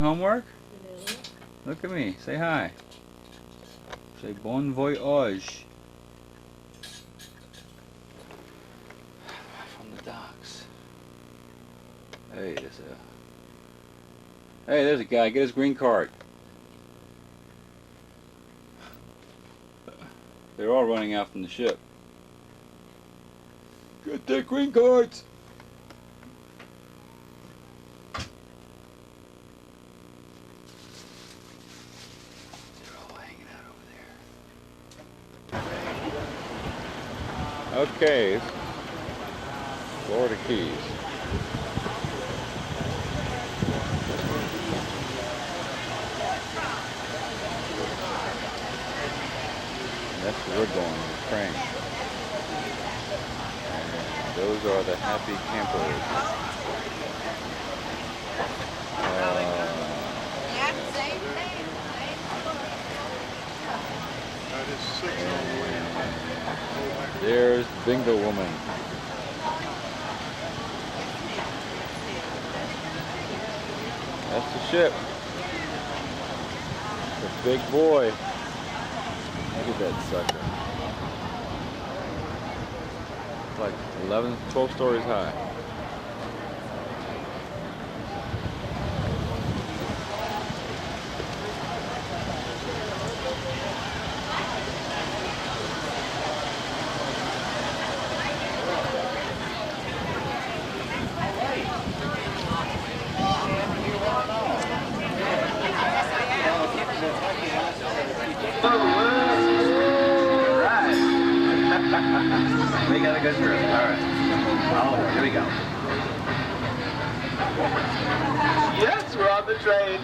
Homework? No. Look at me. Say hi. Say bon voyage. From the docks. Hey, there's a guy. Get his green card. They're all running out from the ship. Get their green cards. Okay, Florida Keys. And that's where we're going, the train. And those are the happy campers. There's Bingo Woman. That's the ship. The big boy. Look at that sucker. It's like 11, 12 stories high. We got a good crew. All right. Oh, here we go. Yes, we're on the train.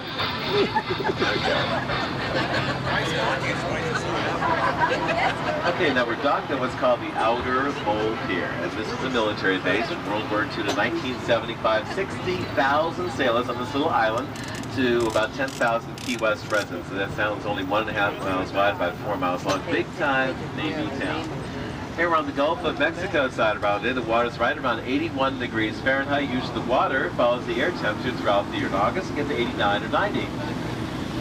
Okay, now we're docked at what's called the Outer Bowl Pier, and this is a military base from World War II to 1975. 60,000 sailors on this little island to about 10,000 Key West residents. So that sounds only 1.5 miles wide, about 4 miles long. Big time Navy town. Here we're on the Gulf of Mexico side around it. The water's right around 81 degrees Fahrenheit. Usually the water follows the air temperature throughout the year. In August, it gets to 89 or 90.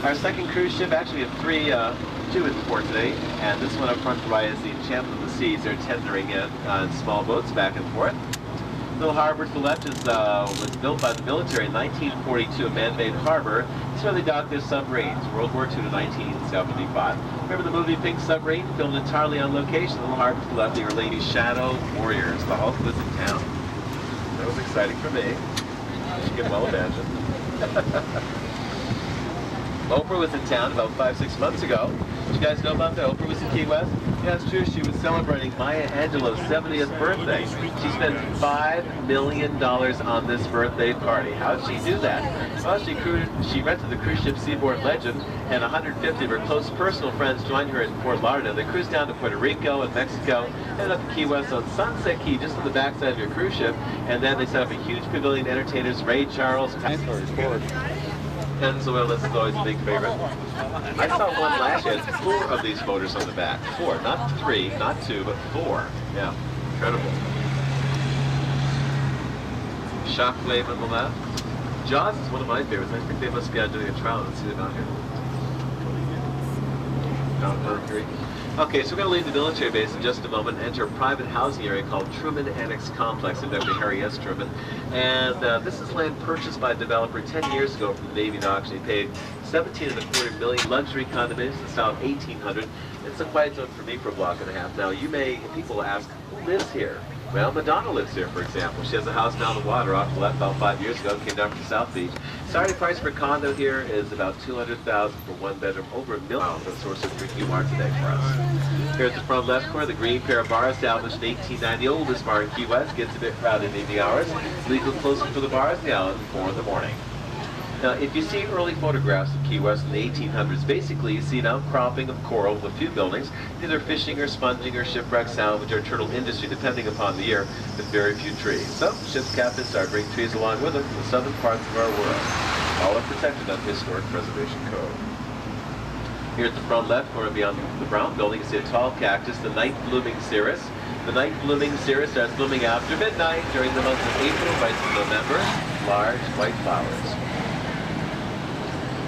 Our second cruise ship, actually we have two in port today, and this one up front right is the Enchantment of the Seas. They're tendering in small boats back and forth. Little harbor to the left was built by the military in 1942, a man-made harbor. It's where they docked their submarines, World War II to 1975. Remember the movie Pink Submarine, filmed entirely on location? The little harbor to the left, the Lady Shadow Warriors. The Hulk was in town. That was exciting for me. You can well imagine. Oprah was in town about 5-6 months ago. Did you guys know about that? Oprah was in Key West? Yeah, it's true. She was celebrating Maya Angelou's 70th birthday. She spent $5 million on this birthday party. How did she do that? Well, she rented the cruise ship Seaboard Legend, and 150 of her close personal friends joined her in Fort Lauderdale. They cruised down to Puerto Rico and Mexico, ended up in Key West on Sunset Key, just on the backside of your cruise ship, and then they set up a huge pavilion, entertainers, Ray Charles, Pennzoil, this is always a big favorite. I saw one last year. It's 4 of these motors on the back. 4, not 3, not 2, but 4. Yeah, incredible. Shockwave on the left. Jaws is one of my favorites. I think they must be out doing a trial. Let's see them out here. Mount Mercury. Okay, so we're going to leave the military base in just a moment and enter a private housing area called Truman Annex Complex in Dr. Harry S. Truman. And this is land purchased by a developer 10 years ago from the Navy Docks. He paid $17.25 million luxury condominiums in the style of 1800. It's a quiet zone for me for a block and a half. Now, people ask, who lives here? Well, Madonna lives here, for example. She has a house down the water off the left about 5 years ago. Came down from South Beach. Starting price for a condo here is about $200,000 for 1 bedroom, over $1 million for a source of drinking water today for us. Here at the front left corner, the Green Pair Bar, established in 1890, the oldest bar in Key West, gets a bit crowded in the hours. Legal closing for the bars in the island 4 in the morning. Now, if you see early photographs of Key West in the 1800s, basically you see an outcropping of coral with a few buildings, either fishing or sponging or shipwreck salvage or turtle industry, depending upon the year, with very few trees. So, ship's captains start bringing trees along with them from the southern parts of our world. All are protected under Historic Preservation Code. Here at the front left corner beyond the brown building, you see a tall cactus, the night blooming cereus. The night blooming cereus starts blooming after midnight during the months of April right to November. Large white flowers.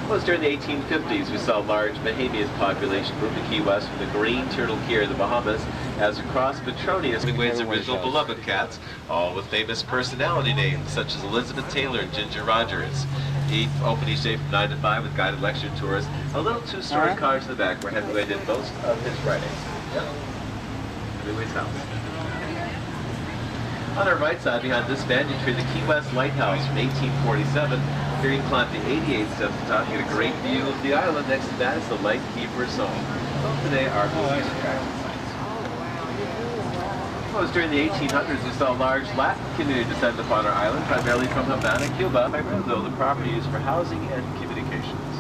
It was during the 1850s we saw a large Bahamian population move to Key West from the green turtle key of the Bahamas as across Petronius Hemingway's original Beloved cats, all with famous personality names such as Elizabeth Taylor and Ginger Rogers. He opened each day from 9 to 5 with guided lecture tours, a little two-story cottage in the back where Hemingway did most of his writing. Yeah. Hemingway's house. On our right side, behind this banyan tree, the Key West Lighthouse from 1847. Here you can climb the 88 steps to top, get a great view of the island. Next to that is the Lightkeeper's Home. Well, today, our museum attraction sites. Well, it was during the 1800s we saw a large Latin community descend upon our island, primarily from Havana, Cuba. Primarily, though, the property used for housing and communications.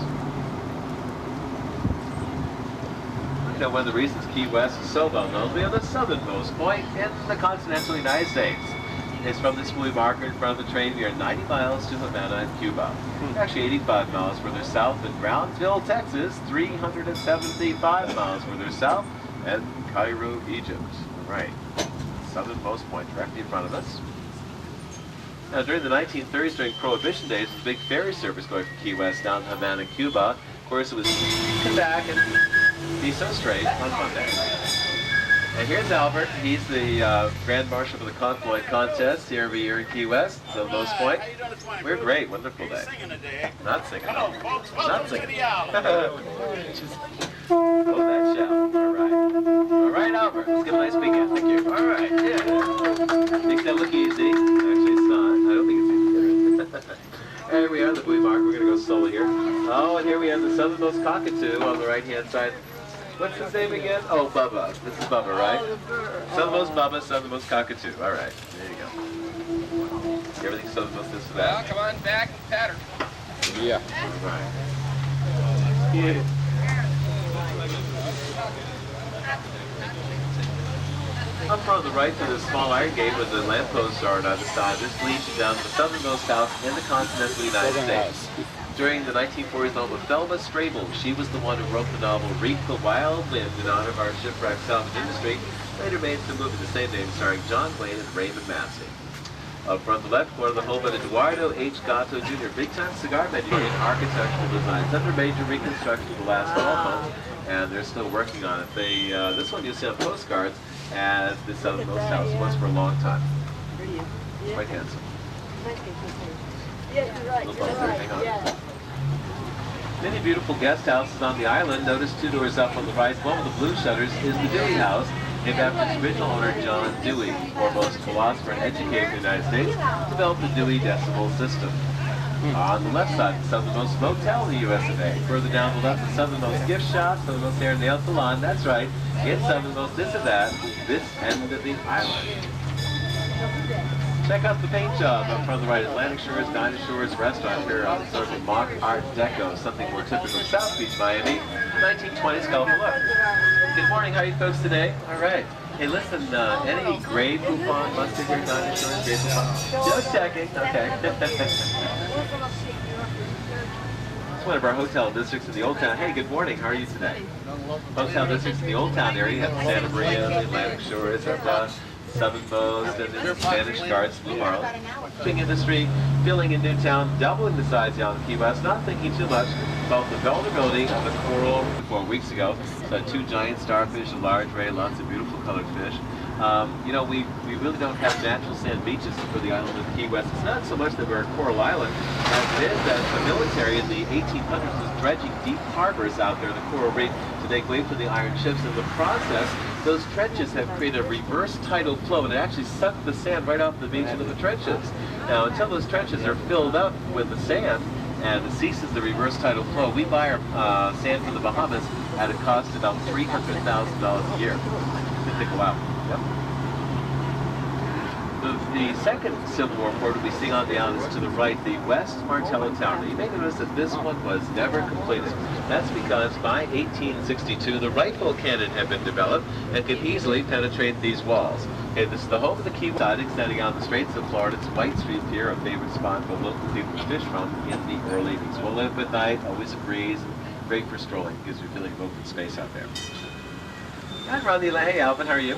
You know, one of the reasons Key West is so well known, we have the southernmost point in the continental United States. It's from this buoy marker in front of the train. We are 90 miles to Havana and Cuba. Actually 85 miles further south in Brownsville, Texas, 375 miles further south, and Cairo, Egypt. Right, southernmost point directly in front of us. Now during the 1930s, during Prohibition days, there was a big ferry service going from Key West down to Havana, Cuba. Of course, it was come back and be so straight on Monday. And here's Albert. He's the Grand Marshal for the Confloyd Contest here every year in Key West, Southernmost Point. We're great. Wonderful day. Not singing. Not singing. Just hold that shout. All right. All right, Albert. Let's give a nice big hand. Thank you. All right. Yeah. Makes that look easy. Actually, it's not. I don't think it's easy. Here we are, the buoy mark. We're going to go solo here. Oh, and here we have the southernmost cockatoo on the right-hand side. What's his name again? Oh, Bubba. This is Bubba, right? Southernmost Bubba, southernmost cockatoo. All right, there you go. Everything's southernmost this and that. Well, come on back and pat her. Yeah. All right. Yeah. Up front on the right to the small iron gate with the lampposts are on either side. This leads you down to the southernmost house in the continental United States. During the 1940s novel Thelma Strable, she was the one who wrote the novel Reef the Wild Wind in honor of our shipwreck salvage industry, later made into the movie the same name starring John Wayne and Raymond Massey. Up front the left corner, the home of Eduardo H. Gatto Jr., big-time cigar maker in architectural designs. Under major reconstruction of the last home, and they're still working on it. They, this one you see on postcards as the southernmost house was for a long time. Quite handsome. Yeah, you're right. You're right. Many beautiful guest houses on the island. Notice two doors up on the right. One with the blue shutters is the Dewey House, named after its original owner, John Dewey, foremost philosopher and educator in the United States, developed the Dewey Decimal System. On the left side, the southernmost motel in the U.S. of A. Further down the left, the southernmost gift shop, southernmost hair and nail salon. That's right, it's southernmost this and that, this end of the island. Check out the paint job up front on the right. Atlantic Shores, Dinah Shores restaurant here on the sort of mock art deco, something more typical of South Beach, Miami. 1920s colorful look. Good morning, how are you folks today? All right. Hey, listen, any Grey Poupon mustard here, Dinah Shores, Grey Poupon? Just checking, okay. It's one of our hotel districts in the Old Town. Hey, good morning, how are you today? Hotel districts in the Old Town area. You have Santa Maria, the Atlantic Shores, southernmost, and the Spanish Guards, Blue Marlin. Fishing industry, filling in Newtown, doubling the size down in Key West, not thinking too much about the vulnerability of the coral 4 weeks ago. So 2 giant starfish, a large ray, lots of beautiful colored fish. You know, we really don't have natural sand beaches for the island of Key West. It's not so much that we're a coral island as it is that the military in the 1800s was dredging deep harbors out there in the coral reef to make way for the iron ships. In the process, those trenches have created a reverse tidal flow, and it actually sucked the sand right off the beach into the trenches. Now, until those trenches are filled up with the sand and it ceases the reverse tidal flow, we buy our sand from the Bahamas at a cost of about $300,000 a year. It take a while. Yep. The second Civil War fort we'll be seeing on the island is to the right, the West Martello Tower. Now, you may notice that this one was never completed. That's because by 1862, the rifle cannon had been developed and could easily penetrate these walls. Okay, this is the home of the Key West, extending out the Straits of Florida. It's White Street Pier, a favorite spot for local people to fish from in the early evenings. Well lit up at night, always a breeze, and great for strolling. Gives you a feeling of open space out there. And we're on the Atlantic. Hey, Alvin, how are you?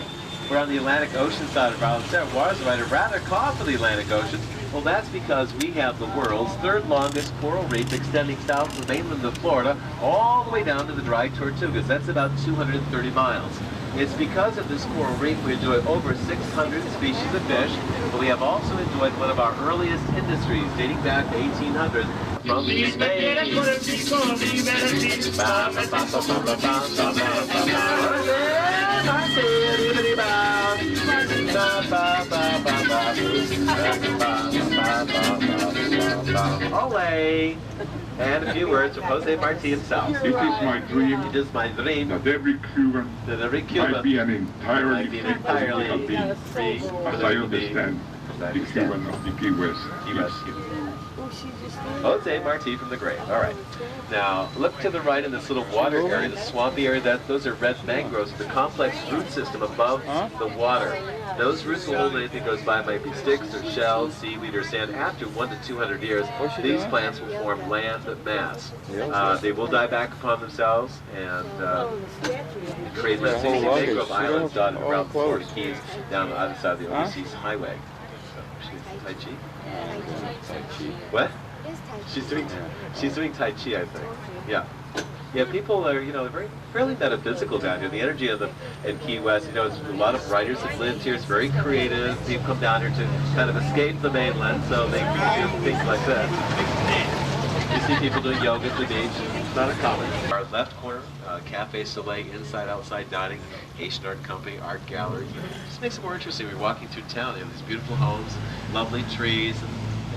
We're on the Atlantic Ocean side of Raleigh. Sarah Waters, a rather calm for the Atlantic Ocean. Well, that's because we have the world's third longest coral reef extending south from the mainland of Florida all the way down to the dry Tortugas. That's about 230 miles. It's because of this coral reef we enjoy over 600 species of fish, but we have also enjoyed one of our earliest industries dating back to 1800 from Spain. Ole! And a few words from Jose Marti himself. It is my dream It is my dream that every Cuban that every might Cuban be an entirely might be free entirely political being, free, as I understand the Cuban of the Key West. Key West. Oh, she just did. Jose Marti from the grave. All right. Now, look to the right in this little water area, the swampy area. Those are red mangroves with a complex root system above the water. Those roots will hold anything goes by. It might be sticks or shells, seaweed or sand. After 1 to 200 years, these plants will form land mass. They will die back upon themselves and Oh, the statue. create Their whole 60 luggage. mangrove She islands don't dotted all around the Florida close. Keys down the other side of the Huh? overseas highway. So, she's Tai Chi? Tai Chi. What? She's doing Tai Chi, I think. Yeah. Yeah, people are, very fairly metaphysical down here. The energy of in Key West, it's a lot of writers have lived here. It's very creative. People come down here to kind of escape the mainland, so they do things like this. You see people doing yoga at the beach. It's not uncommon. Our left corner, Cafe Soleil, inside, outside dining, Haitian Art Company, art gallery. Just makes it more interesting. We're walking through town. You have these beautiful homes, lovely trees,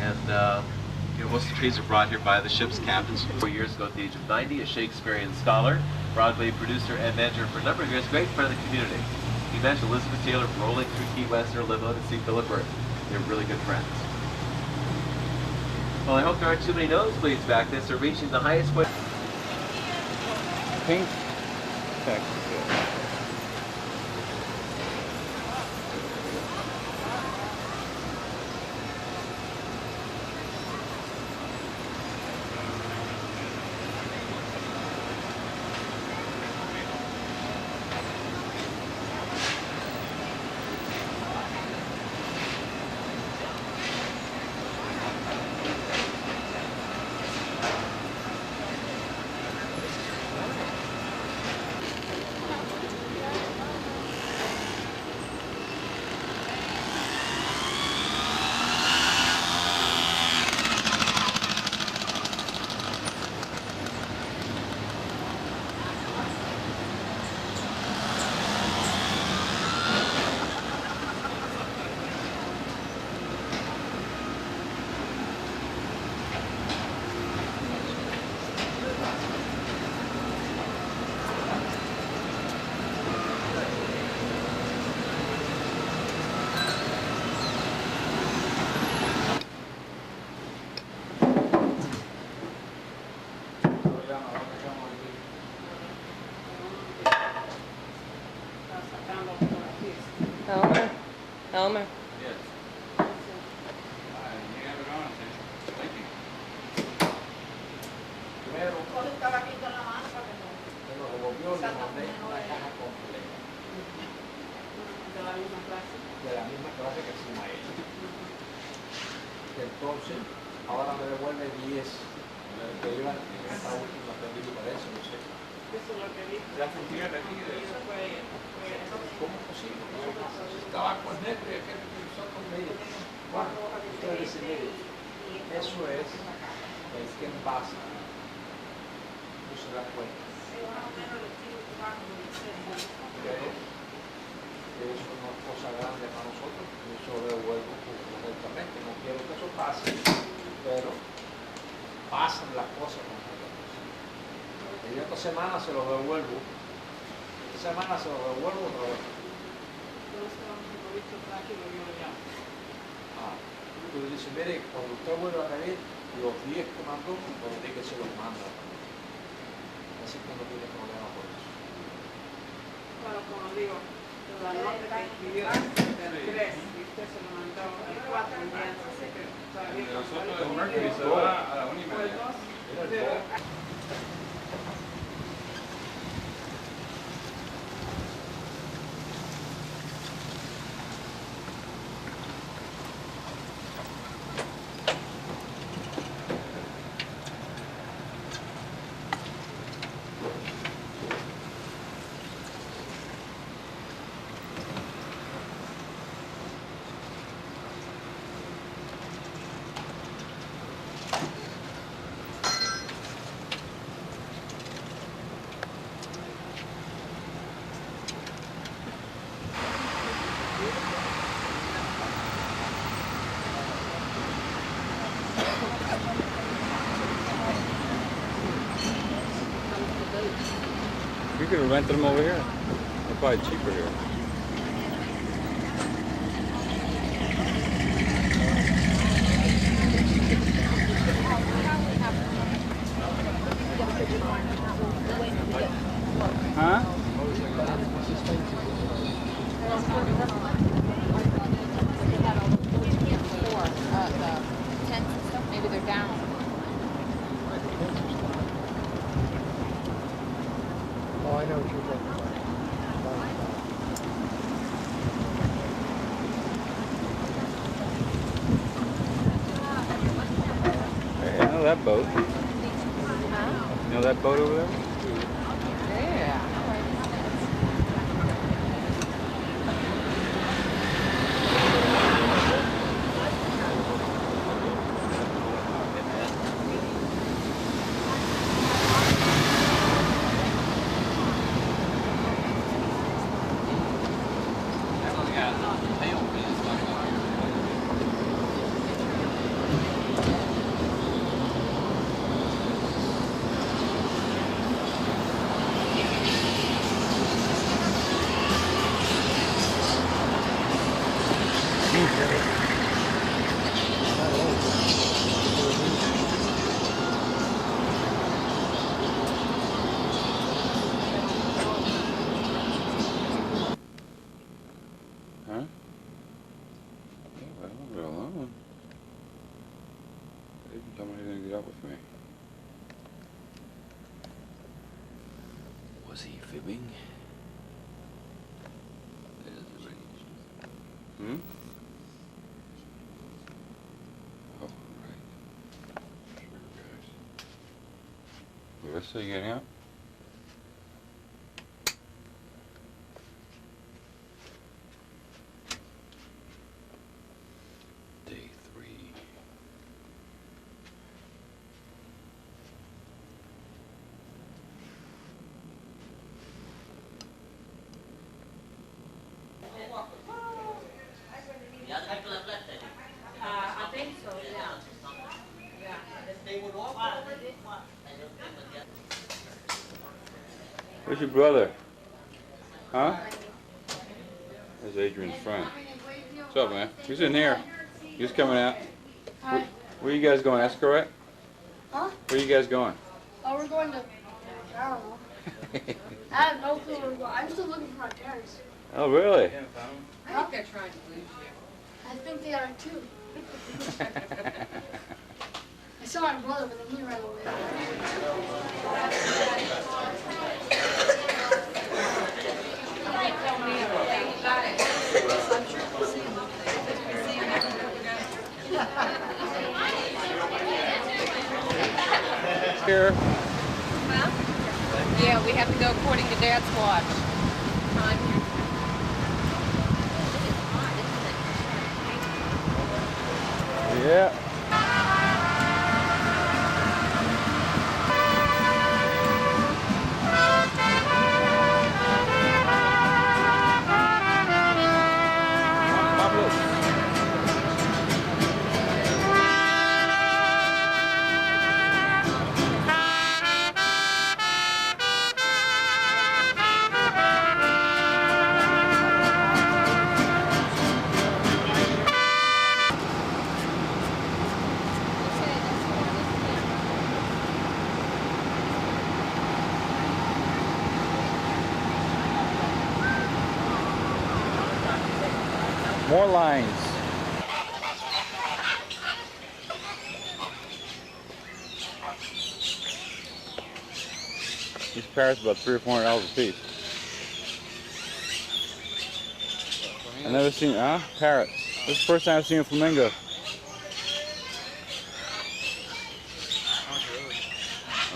and most of the trees were brought here by the ship's captains 4 years ago at the age of 90, a Shakespearean scholar, Broadway producer and manager for a number of years, great friend of the community. He mentioned Elizabeth Taylor rolling through Key West in her limo to see Philip Roth. They're really good friends. Well, I hope there aren't too many nosebleeds back there, so reaching the highest point. Pink Texas. Elmer? Elmer? Yes. You have it on, thank you. De la misma clase que encima ella. Entonces, ahora me devuelve 10 que iban en esta última película, eso no sé. Ya funciona aquí. ¿Cómo es posible? Estaba con negro y aquel que usó con medio. Bueno, ustedes dicen, mire, eso es el que envasa. No se da cuenta. Eso no es cosa grande para nosotros, eso lo devuelvo correctamente. No quiero que eso pase, pero pasan las cosas con nosotros. Y esta semana se lo devuelvo. Esta semana se lo devuelvo otra vez. Tú dices, mire, cuando usted vuelva a venir, los 10 que mandó, pues di que se los manda. Así que no tiene problema por eso. Bueno, como digo, la nota que escribió del 3 y usted se lo mandó el 4 en día, así que todavía Nosotros el Mercury se va a la 1:30. could have rented them over here. They're probably cheaper here. Huh? Maybe they're down. Oh, I know what you're talking about. Hey, I know that boat. Huh? You know that boat over there? Yeah. Huh? Yeah, I don't know. Alone. They didn't tell me he was gonna get up with me. Was he fibbing? There's the range. Hmm? Oh, right. Sure, guys. Larissa, you getting out? Day 3. I think so, yeah. Where's your brother? Huh? There's Adrian's friend. What's up, man? He's in here. He's coming out. Where you guys going, Escaret? Huh? Where you guys going? Oh, we're going to, I don't know. I have no clue where we're going. I'm still looking for my parents. Oh, really? I think they're trying to lose you. I think they are too. I saw my brother, but then he ran away. Here. Yeah, we have to go according to Dad's watch. Time here. Yeah. More lines. These parrots about $300 or $400 a piece. I've never seen, parrots. This is the first time I've seen a flamingo.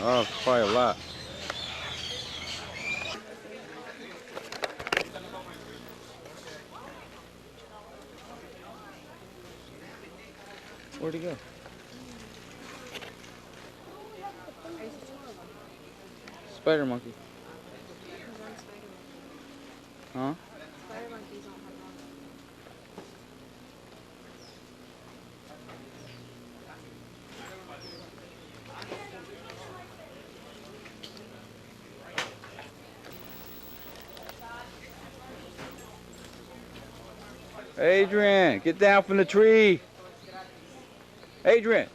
Oh, it's probably a lot. Where'd he go? Spider monkey. Huh? Spider monkeys don't have lungs. Adrian, get down from the tree. Adrian.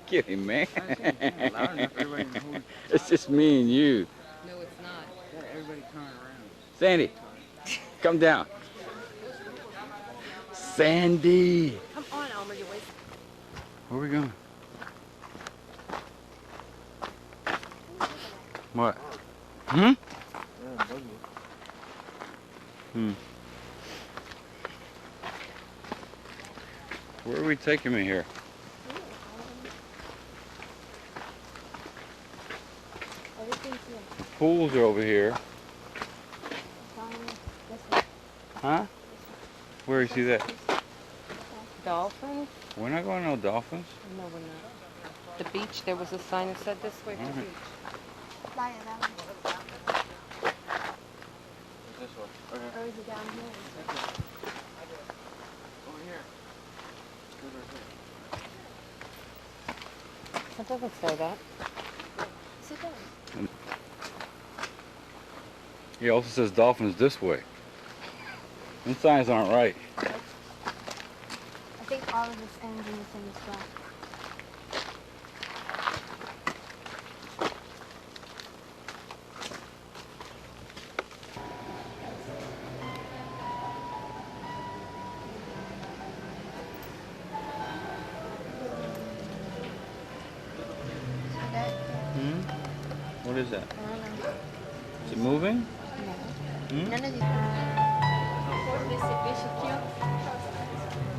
Get him, man. It's just me and you. No, it's not. Sandy, come down. Sandy. Come on, Elmer, you waste. Where are we going? What? Hmm? Where are we taking me here? Pools are over here. Huh? Where you see that? Dolphins? We're not going to no dolphins. No, we're not. The beach, there was a sign that said this way to the beach. That one. This one. Or is it down here? Over here. It doesn't say that. Yes, it does. He also says dolphins this way. Them signs aren't right. I think all of this ends in the same spot. What is that? Is it moving? None of these. Cor desse peixe aqui, ó.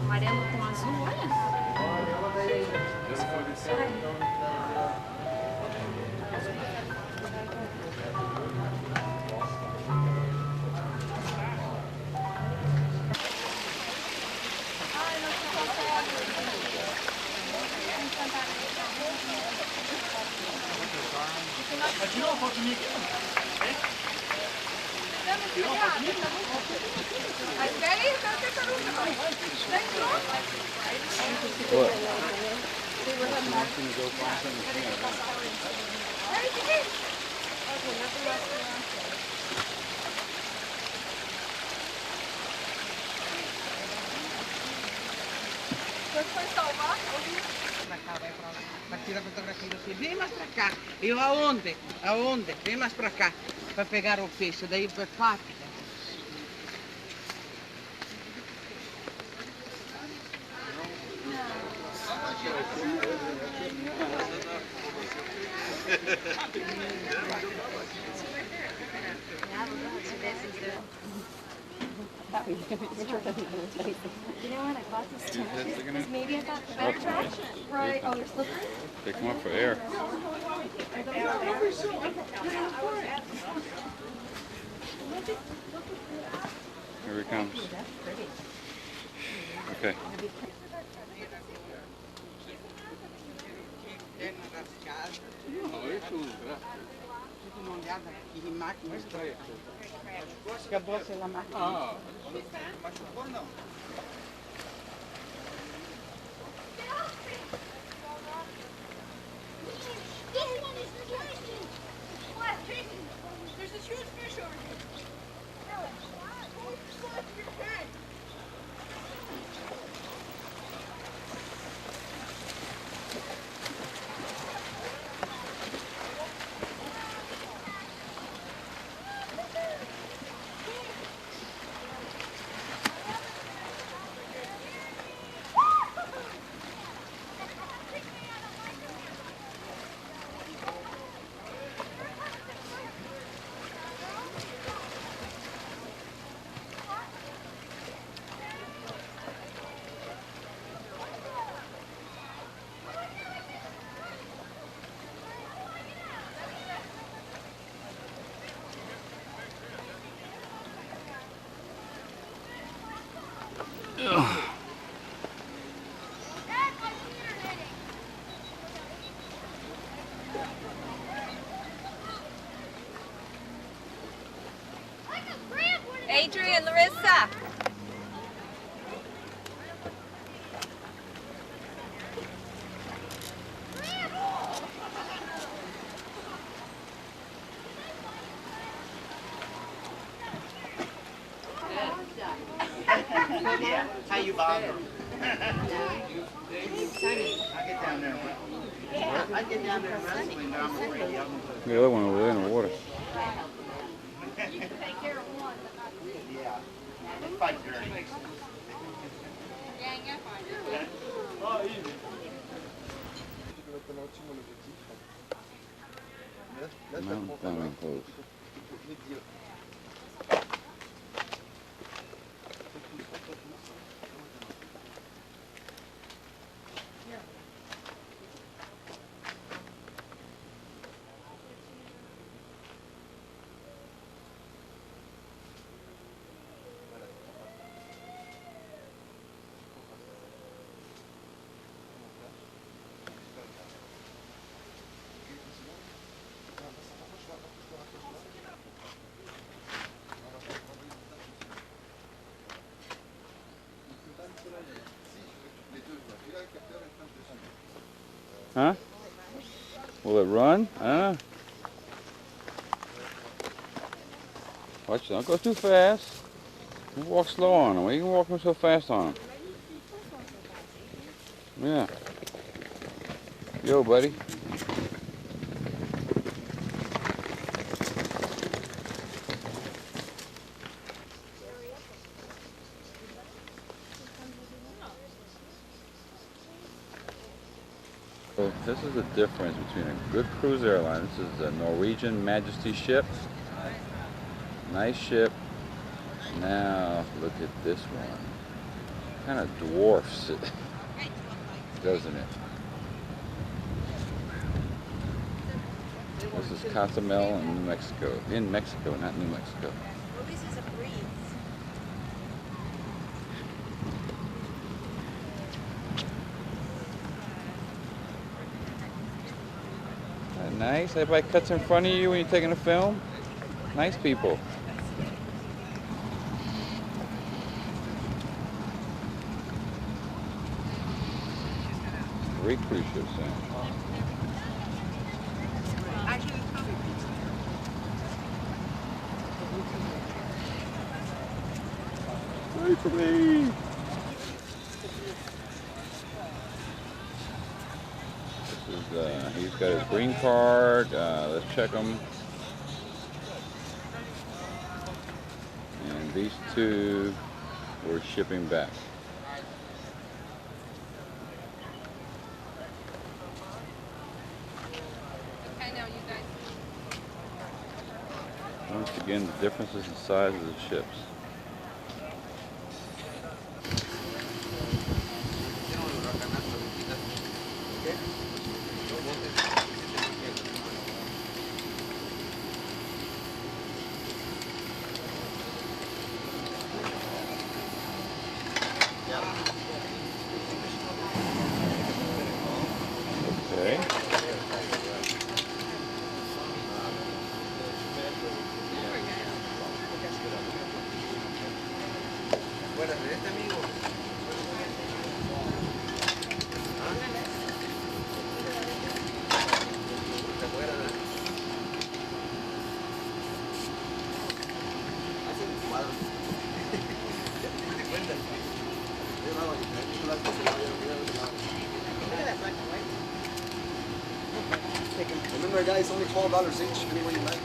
Amarelo com azul, olha. Tira a fotografia assim, vem mais pra cá. Eu aonde? Aonde? Vem mais pra cá, pra pegar o peixe, daí vai rápido. You know what? I bought this tennis because maybe I thought the better traction. Right. Oh, they're slippery? They come up for air. Here he comes. Okay. Uma olhada aqui, máquina. Acabou-se a máquina. Machucou não? There's this huge fish over here. Adrian, Larissa. bother. Sunny. I get down there and wrestle. Yeah, I get down there and wrestling, but I'm afraid the other one. The other one over there in the water. You can take care of one, but not two. Yeah. They fight dirty. Gang up on you. Mountain climbing close. Huh? Will it run? Huh? Watch, don't go too fast. You walk slow on them. You can walk them so fast on them. Yeah. Yo, buddy. So this is the difference between a good cruise airline. This is a Norwegian Majesty ship. Nice ship. Now look at this one. Kind of dwarfs it, doesn't it? This is Cozumel in New Mexico. In Mexico, not New Mexico. Well, this is a breeze. Nice. Everybody cuts in front of you when you're taking a film. Nice people. Great cruise ship, Sam. Wait for me. He's got his green card. Let's check him. And these two we're shipping back. Okay, now you guys. Once again, the differences in size of the ships. Okay. Remember, guys, only $12 each. Any way you like.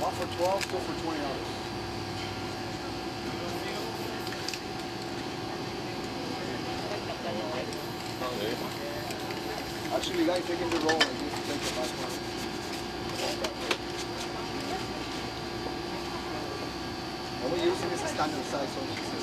One for 12, two for $20. Actually, guys, they can do roll like this to take the last one. What we're using is a standard size, so it's 16.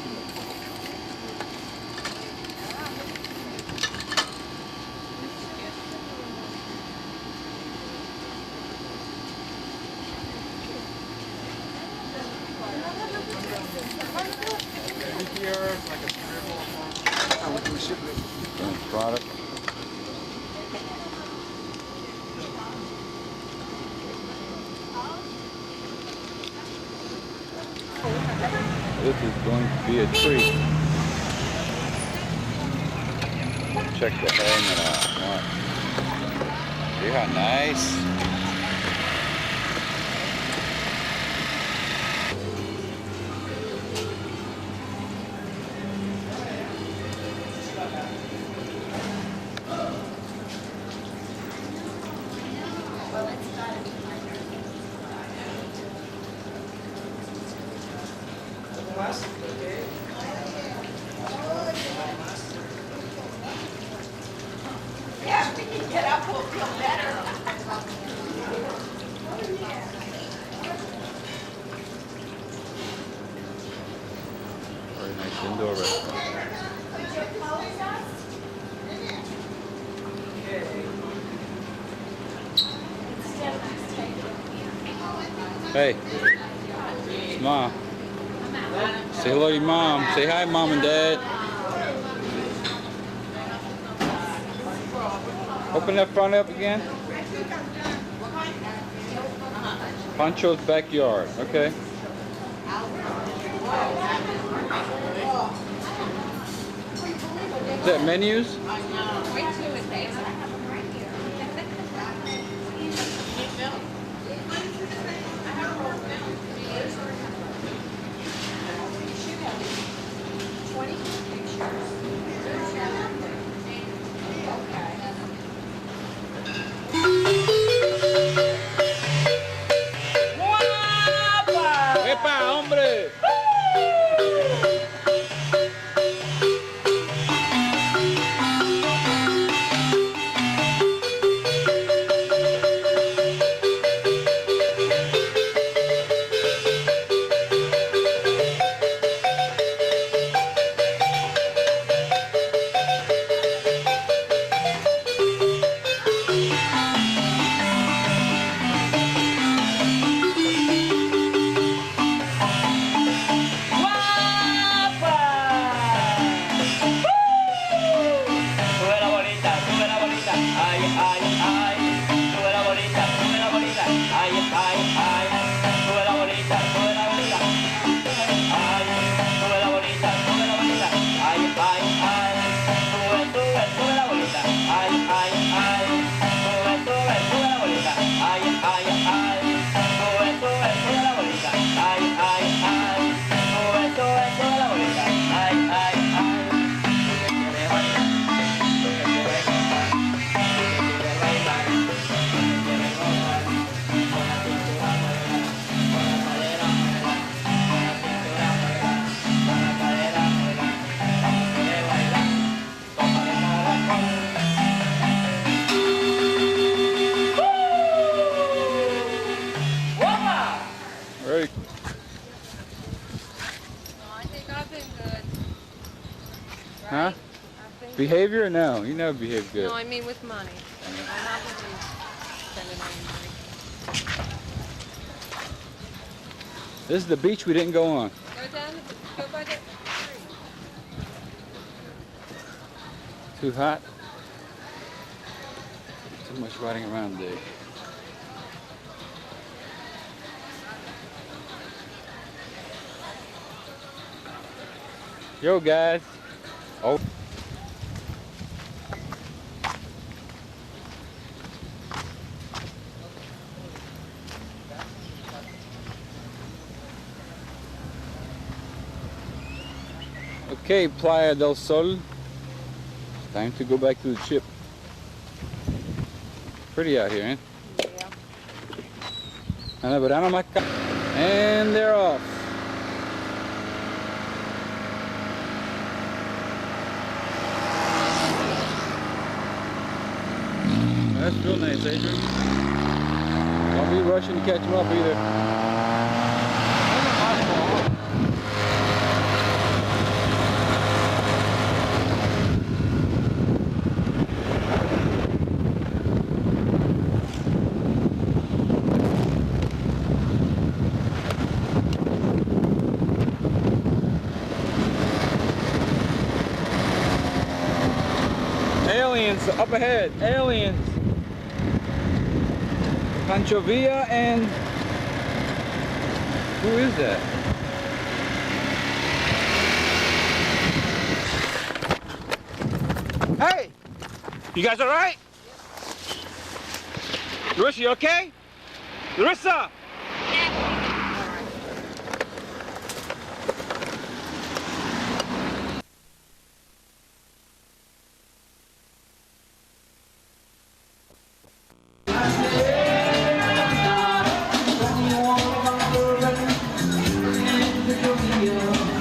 Finished product. This is going to be a treat. Check the hanging out. See how nice? más. Okay. Yeah, we can get up, we'll feel better. Very nice indoor restaurant. Hey, it's Mom. Say hello to your mom. Say hi, Mom and Dad. Open that front up again. Pancho's backyard. Okay. Is that menus? Wait till it takes. ¡Epa, hombre! Right. I think I've been good. Huh? I think Behavior or no? You never behave good. No, I mean with money. I'm not going to be spending any money. This is the beach we didn't go on. Go down, go by the tree. Too hot? Too much riding around today. Yo guys. Oh. Okay, Playa del Sol. Time to go back to the ship. Pretty out here, eh? Yeah. And they're off. That's real nice, Adrian. Don't be rushing to catch them up either. Aliens up ahead, aliens. Pancho Villa and who is that? Hey, you guys all right? Larissa, you okay? Larissa! Yeah.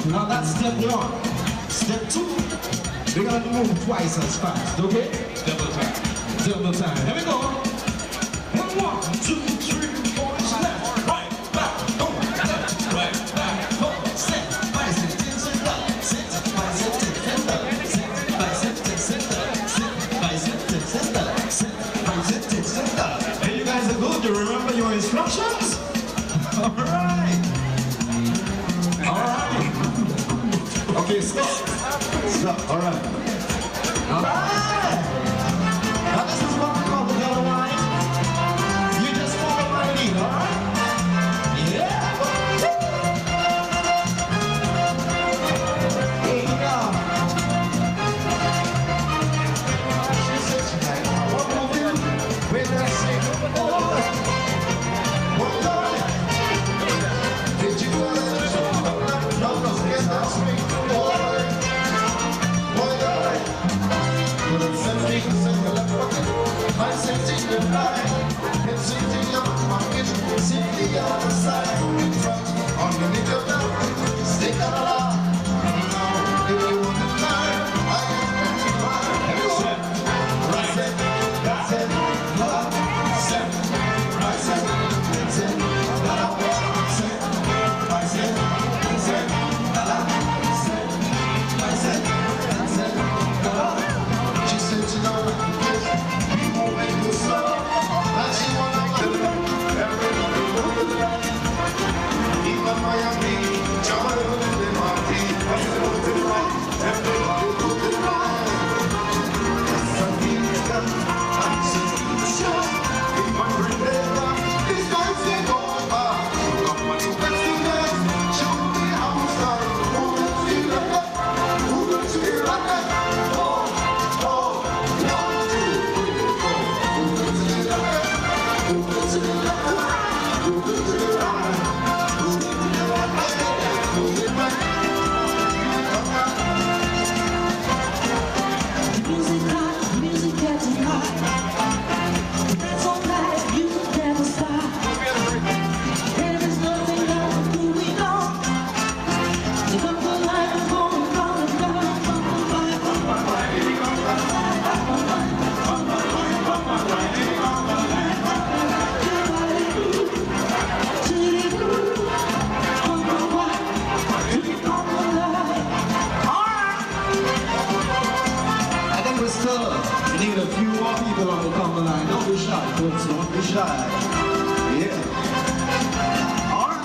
Now that's step one. Step two, we're gonna move twice as fast, okay? Double time. Double time. Here we go. And 1, 2, 3, 4, left, right, back, go, left, right, back, go, set, bicep, tension, up, set, bicep, tension, up, set, bicep, tension, up, set, bicep, tension, up, set, bicep, tension, up. Hey, you guys are good. You remember your instructions? All right. All right. Okay, stop. Stop. All right. All right. Now this is what we call the yellow line. You just follow my lead, all right? Yeah. Here you go. She said she had one movie with that same boy. One darling. Did you know that? No, forget that sweet boy. Boy, darling. But it's 70% the left pocket. My 16 the right. And 60 on my pocket. 60 on the side. In front, underneath your belt. Stick on a lot. Now, if you want to climb, I can spend your mind. Everyone. Right set. That's it. Love. Set. Right set. That's it. Love. Set. Right set. That's it. Love. Set. Right set. That's it. Love. She said she don't like to kiss. He won't make you slow. And she wanna kill him. Everybody knows that. Even Miami, John and Marty. I know the right. Everybody knows the right. Yes, I feel it. I'm just in the show. If my brain is rock, these guys ain't going back. Look what you best to best. Show me how to start. Who gonna feel like that? Who gonna feel like that? Music getting hot. That's all right, you never stop. There is nothing left to be done. To come to life and go round and round, come to life. I think we're still, we need a few more people on the come line. Don't be shy, folks. Don't be shy. Yeah. All right.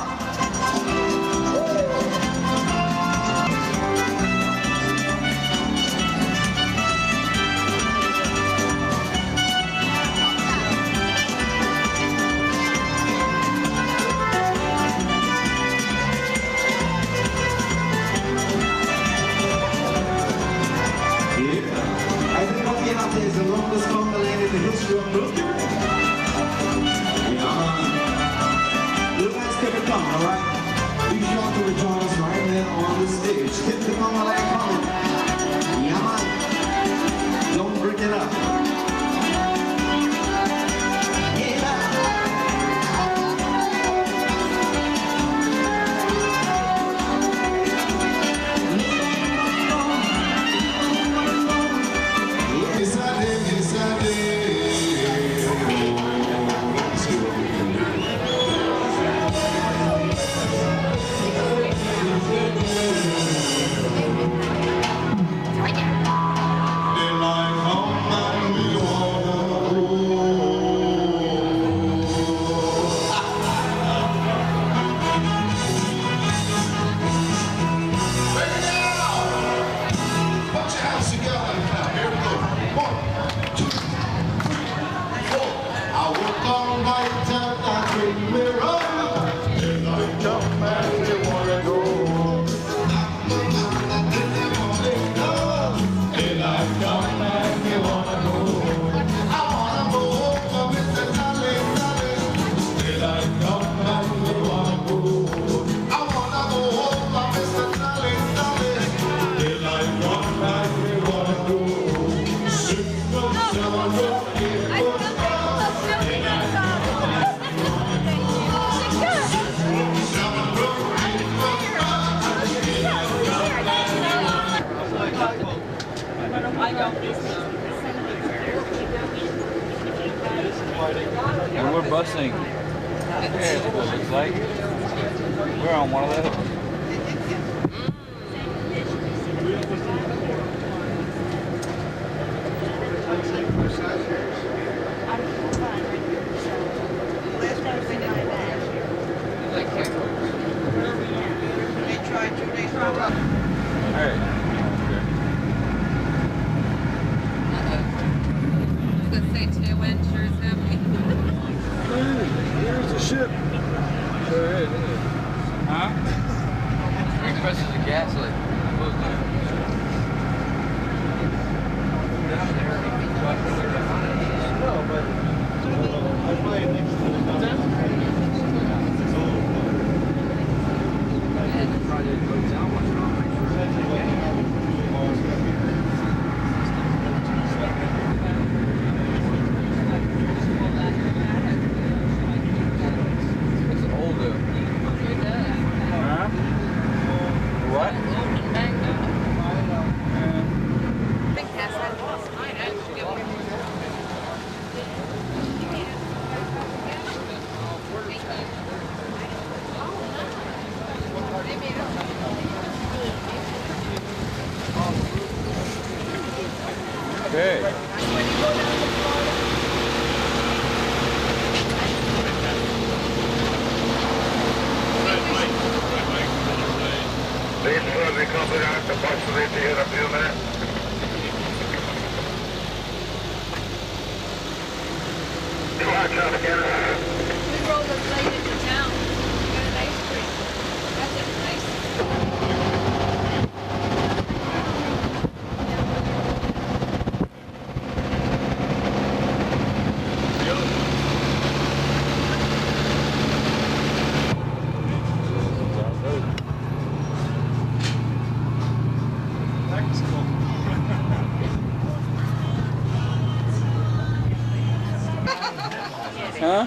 Yeah. Brooklyn. Yeah. You guys keep it coming, all right? Be sure to rejoin us right there on the stage. Keep the coming like coming. Yeah, man. Don't break it up. And we're busing. Here's what it looks like. We're on one of those. Here's the ship. Sure is, isn't it? Huh? Three presses of gas like close down. No, but I played next to the Okay. Please further copy out the possibility in a few minutes. Watch out again. We rolled us late into town. We got an ice cream. That's it, nice. Huh?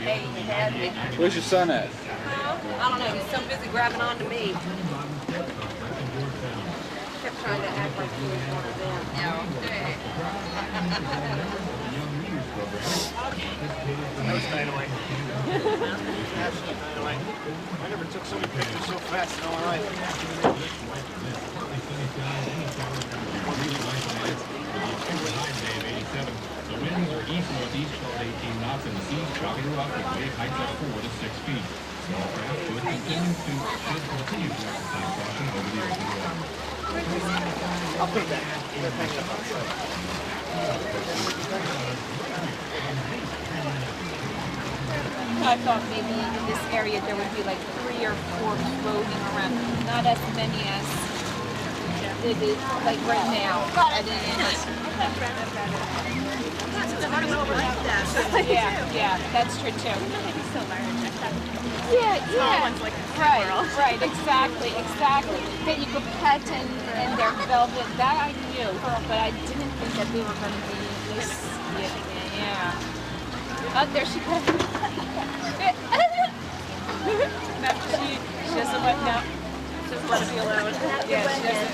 Hey, he had me. Where's your son at? I don't know, he's so busy grabbing onto me. Kept trying to act like he was one of them. Yeah, okay. That was Dynamite. Absolute Dynamite. I never took so many pictures so fast in all my life. The winds are east-northeast at 18 knots and the seas chopping rough with wave heights of 4 to 6 feet. Small craft should continue to exercise caution over the open water. I'll put it back. They're hanging up outside. I thought maybe in this area there would be like 3 or 4 floating around, not as many as it is like right now. And then yeah, that's true too. Yeah. Right, exactly. That you could pet and their velvet, that I knew, but I didn't think that they were going to be this, yeah. Oh, there she goes. No, she doesn't let, no. Just let it be alone. Yeah, she doesn't.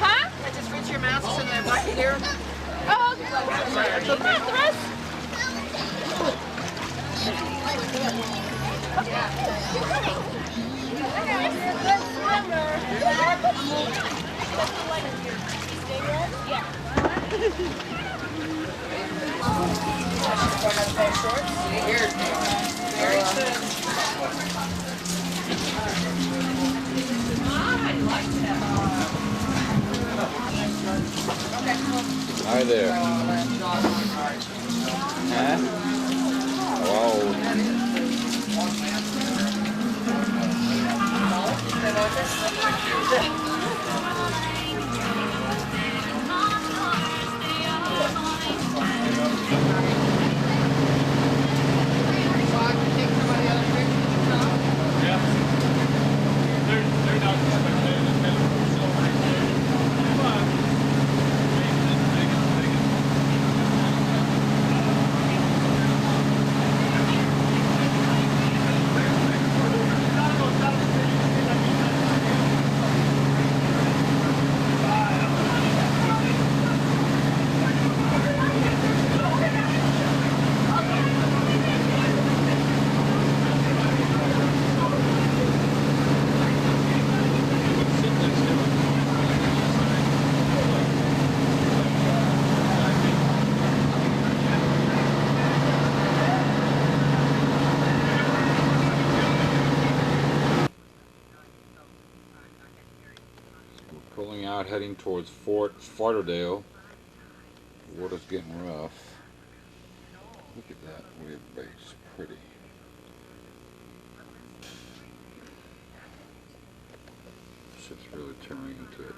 Huh? I just rinse your mouth so that I bucket here. Oh, come on, the rest. Hi there. Huh? Wow. Pulling out, heading towards Fort Lauderdale. The water's getting rough. Look at that wave base, pretty. Ship's really turning into it.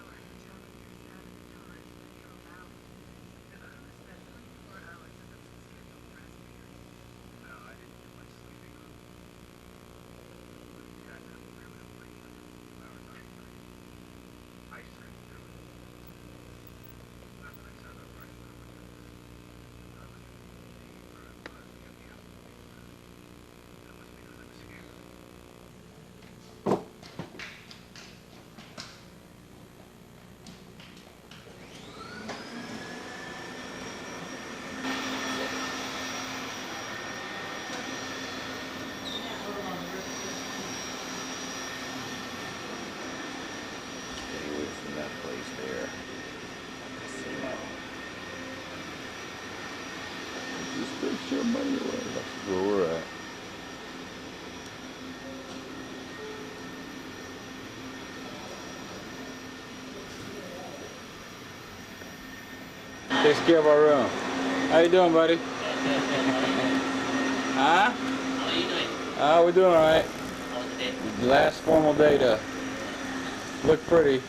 Your money away. That's where we're at. Takes care of our room. How you doing, buddy? Huh? How are you doing? We're doing all right. How's the day? Last formal day to look pretty.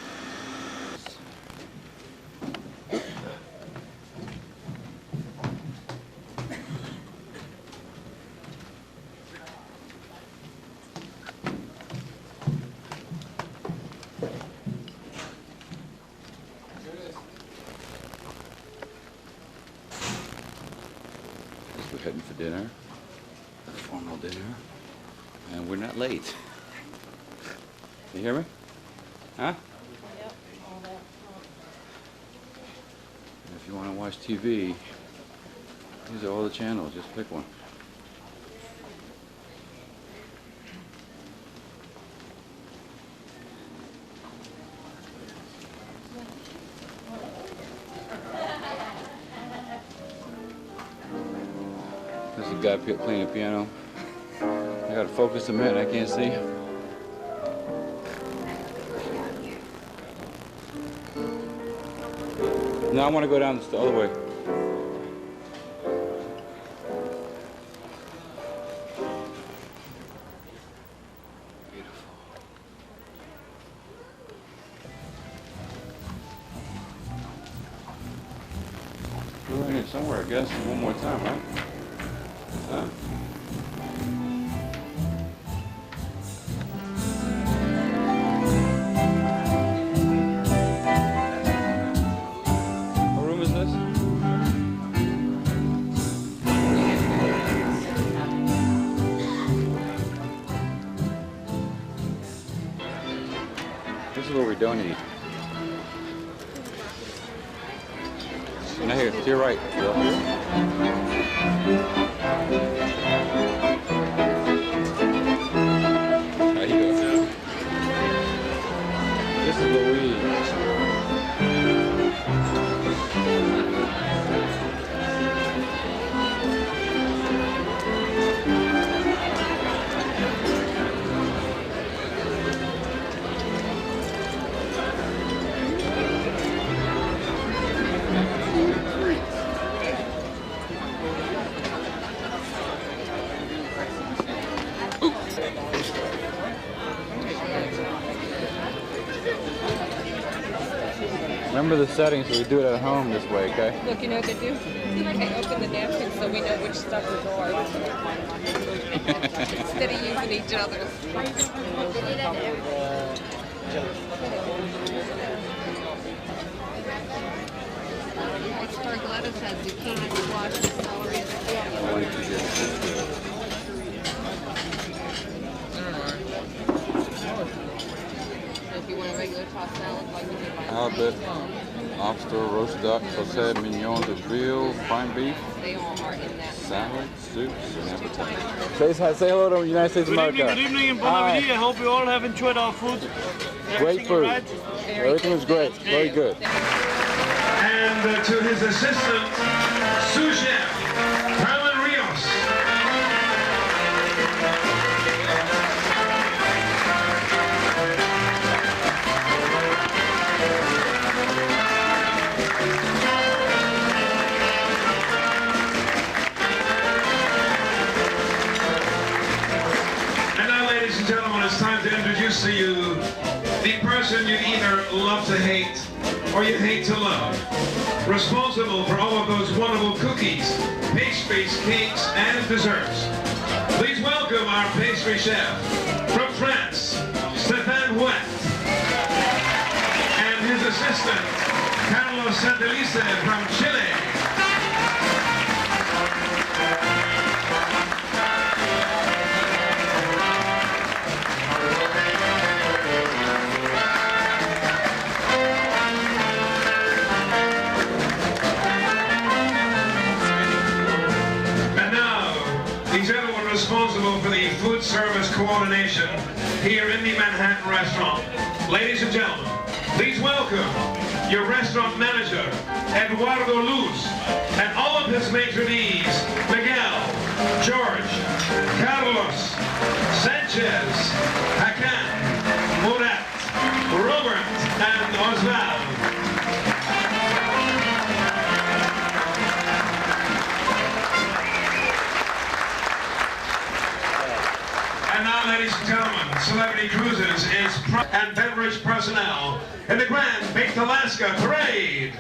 We're heading for dinner, formal dinner, and we're not late. You hear me? Huh? Yep, all that. And if you want to watch TV, these are all the channels. Just pick one. There's a guy playing a piano. I gotta focus a minute, I can't see. Now I want to go down the other way. Beautiful. I guess, one more time, right? Huh? What room is this? This is where we don't eat. Now here, to your right, Bill. There you go. This is where we eat. Remember the settings, so we do it at home this way, okay? Look, you know what they do? They open the napkins so we know which stuff is ours. Instead of using each other's. Iceberg lettuce has zucchini, squash, and celery. If you want a regular tossed salad, like we did Halibut, lobster, roast duck, sauté, mignon de veal, prime beef, they all are in that. salad, soups, and appetizers. Say hello to the United States of America. Good evening in Bonavidi. I hope you all have enjoyed our food. Great food. Everything was great. Very good. And to his assistant, sous chef, Carmen Rios. And now, ladies and gentlemen, it's time to introduce to you the person you either love to hate or you hate to love. Responsible for all of those wonderful cookies, pastries, cakes, and desserts. Please welcome our pastry chef from France, Stéphane Huet, and his assistant, Carlos Santelice from Chile. Responsible for the food service coordination here in the Manhattan restaurant. Ladies and gentlemen, please welcome your restaurant manager, Eduardo Luz, and all of his maitre d's, Miguel, George, Carlos, Sanchez, Hakan, Murat, Robert, and Osvaldo. And now, ladies and gentlemen, Celebrity Cruises is and beverage personnel in the Grand Baked Alaska Parade.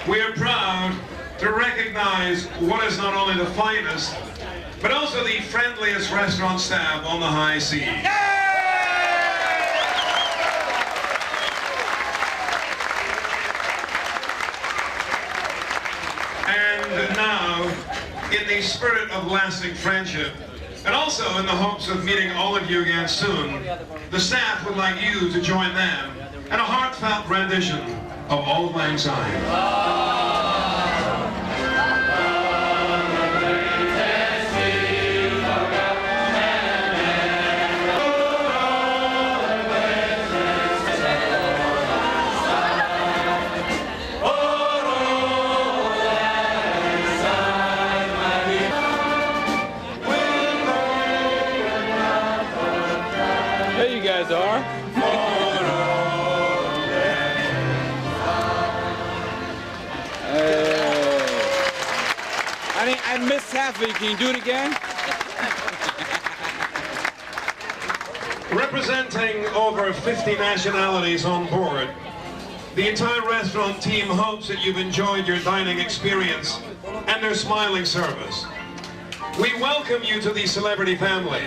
we are proud to recognize what is not only the finest, but also the friendliest restaurant staff on the high seas. And now, in the spirit of lasting friendship, and also in the hopes of meeting all of you again soon, the staff would like you to join them in a heartfelt rendition of Auld Lang Syne. There you guys are. Hey. I missed half of it. Can you do it again? Representing over 50 nationalities on board, the entire restaurant team hopes that you've enjoyed your dining experience and their smiling service. We welcome you to the celebrity family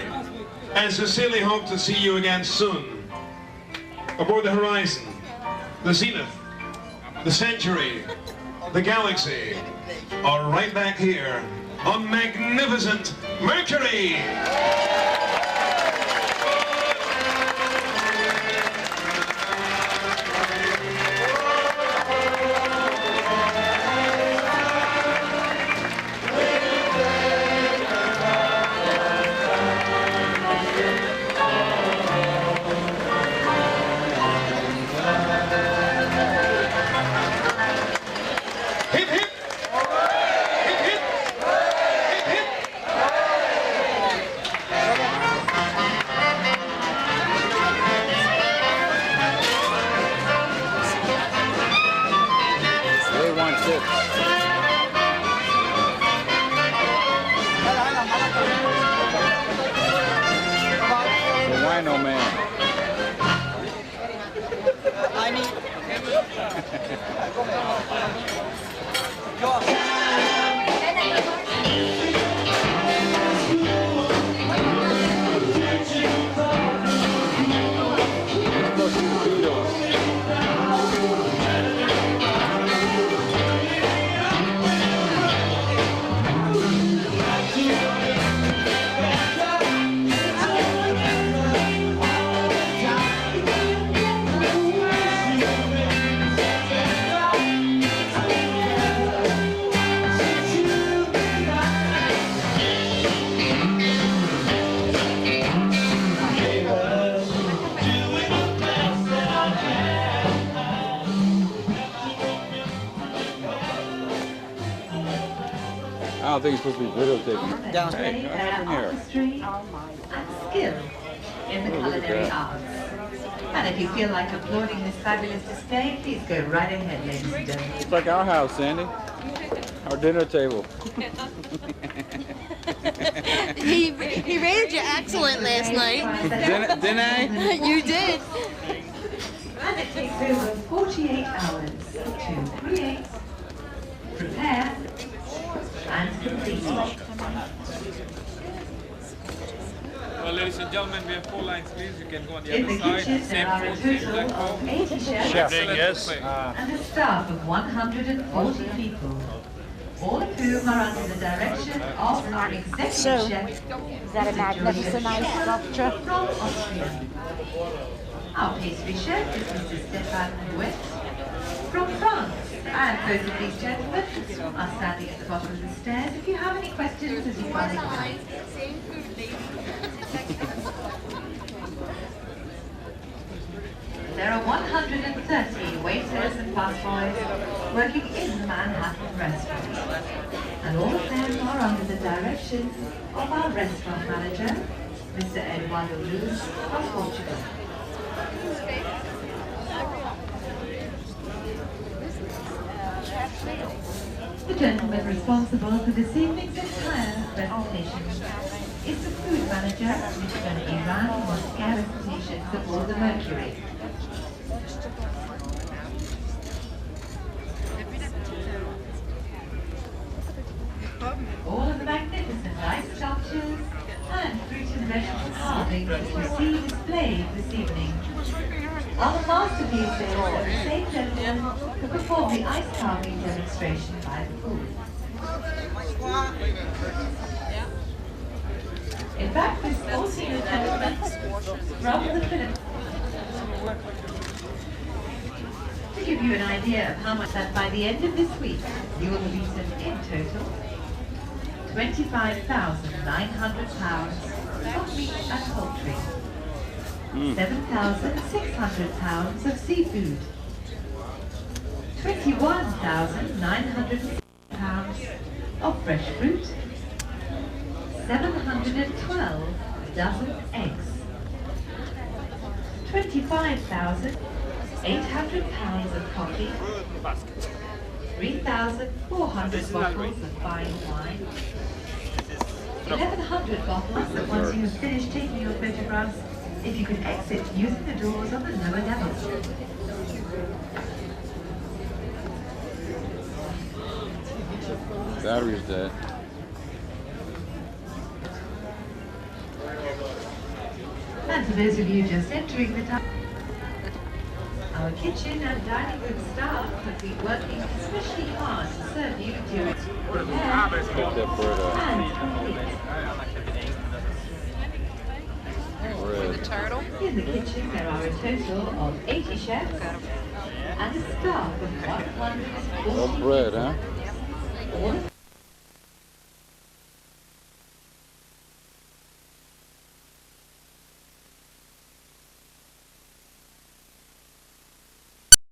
and sincerely hope to see you again soon. Aboard the Horizon, the Zenith, the Century, the Galaxy, are right back here on magnificent Mercury. Wino man. I don't think it's supposed to be videotaping. Down. Hey, what happened here? And skill in the culinary arts. And if you feel like applauding this fabulous display, please go right ahead, ladies and gentlemen. It's like our house, Sandy. Our dinner table. He rated you excellent last night. Didn't I? You did. And it takes over 48 hours to create, prepare, and complete. Well, ladies and gentlemen, we have 4 lines, please. You can go on the In other the side. kitchen, there are a total of 80 chefs and a staff of 140 people, all of whom are under the direction of our executive chef, Is that a magnificent ice sculpture? from Austria. Our pastry chef is Mr. Stefan Bouet from France. And both of these gentlemen are standing at the bottom of the stairs. If you have any questions as you find it. There are 130 waiters and busboys working in the Manhattan restaurant. And all of them are under the direction of our restaurant manager, Mr. Eduardo Luz from Portugal. The gentleman responsible for this evening's entire presentation is the food manager, Mr. Iran Moscaris T-shirts aboard the Mercury. sculptures and fruit and vegetable carvings that you see displayed this evening. Other masterpieces of the same gentleman who performed the ice carving demonstration by the pool. In fact, this 14th gentleman from the Philippines. To give you an idea of how much that by the end of this week, you will have eaten in total 25,900 pounds of meat and poultry, 7,600 pounds of seafood, 21,900 pounds of fresh fruit, 712 dozen eggs, 25,800 pounds of coffee, 3,400 bottles of fine wine, 1,100 bottles that once you have finished taking your photographs, if you can exit using the doors on the lower level. Battery's dead. And for those of you just entering the time, our kitchen and dining room staff have been working especially hard to serve you during prepare and complete. In the kitchen there are a total of 80 chefs and a staff of 140 No bread, huh?